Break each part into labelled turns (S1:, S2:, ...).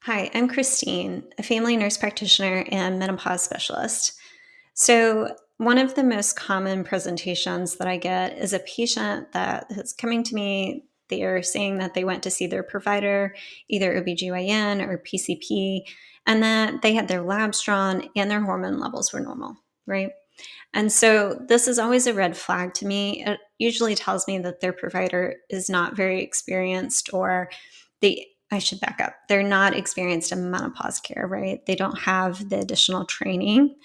S1: Hi, I'm Christine, a family nurse practitioner and menopause specialist. So, one of the most common presentations that I get is a patient that is coming to me. They are saying that they went to see their provider, either OBGYN or PCP, and that they had their labs drawn and their hormone levels were normal, right? And so this is always a red flag to me. It usually tells me that their provider is not very experienced, or I should back up. They're not experienced in menopause care, right? They don't have the additional training.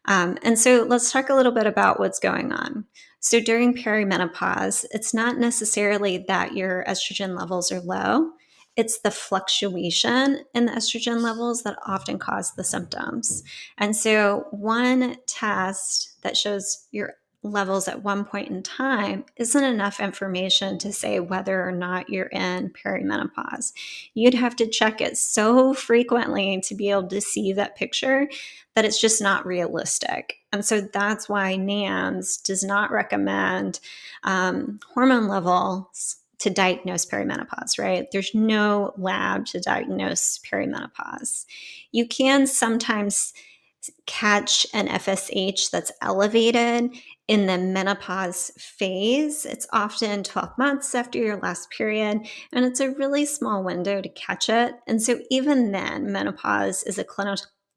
S1: And so let's talk a little bit about what's going on. So during perimenopause, it's not necessarily that your estrogen levels are low. It's the fluctuation in the estrogen levels that often cause the symptoms. And so, one test that shows your levels at one point in time isn't enough information to say whether or not you're in perimenopause. You'd have to check it so frequently to be able to see that picture that it's just not realistic. And so that's why NAMS does not recommend hormone levels to diagnose perimenopause, right? There's no lab to diagnose perimenopause. You can sometimes catch an FSH that's elevated in the menopause phase. It's often 12 months after your last period, and it's a really small window to catch it. And so, even then, menopause is a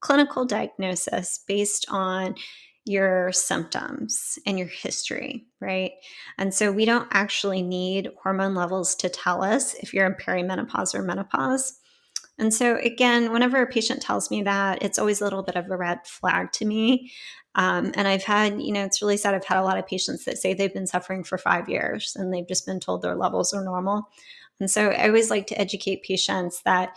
S1: clinical diagnosis based on your symptoms and your history, right? And so, we don't actually need hormone levels to tell us if you're in perimenopause or menopause. And so, again, whenever a patient tells me that, it's always a little bit of a red flag to me. And I've had, it's really sad. I've had a lot of patients that say they've been suffering for 5 years and they've just been told their levels are normal. And so, I always like to educate patients that,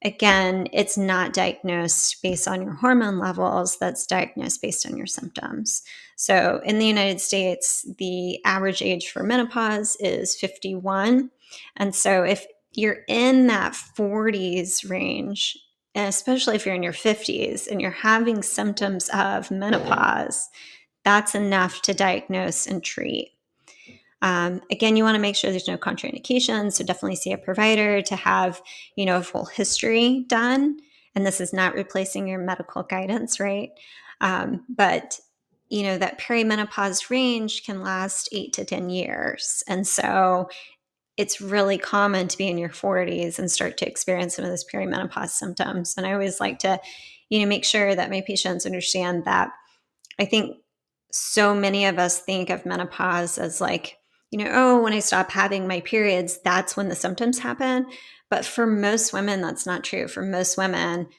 S1: again, it's not diagnosed based on your hormone levels, that's diagnosed based on your symptoms. So, in the United States, the average age for menopause is 51. And so, if you're in that 40s range, and especially if you're in your 50s and you're having symptoms of menopause, that's enough to diagnose and treat. Again, you want to make sure there's no contraindications. So definitely see a provider to have, a full history done. And this is not replacing your medical guidance, right? But that perimenopause range can last 8 to 10 years. And so it's really common to be in your 40s and start to experience some of those perimenopause symptoms. And I always like to, make sure that my patients understand that. I think so many of us think of menopause as like, oh, when I stop having my periods, that's when the symptoms happen. But for most women, that's not true. For most women,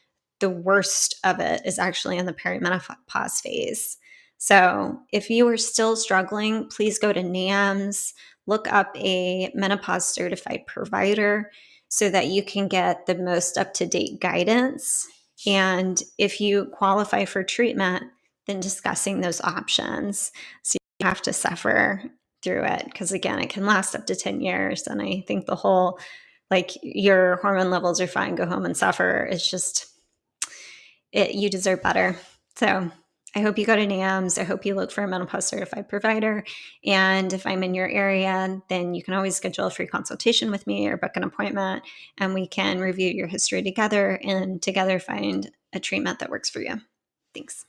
S1: the worst of it is actually in the perimenopause phase. So if you are still struggling, please go to NAMS, look up a menopause certified provider so that you can get the most up to date guidance. And if you qualify for treatment, then discussing those options. So you have to suffer through it because, again, it can last up to 10 years. And I think the whole, like, your hormone levels are fine, go home and suffer, is just, you deserve better. So I hope you go to NAMS. I hope you look for a menopause certified provider. And if I'm in your area, then you can always schedule a free consultation with me or book an appointment, and we can review your history together and together find a treatment that works for you. Thanks.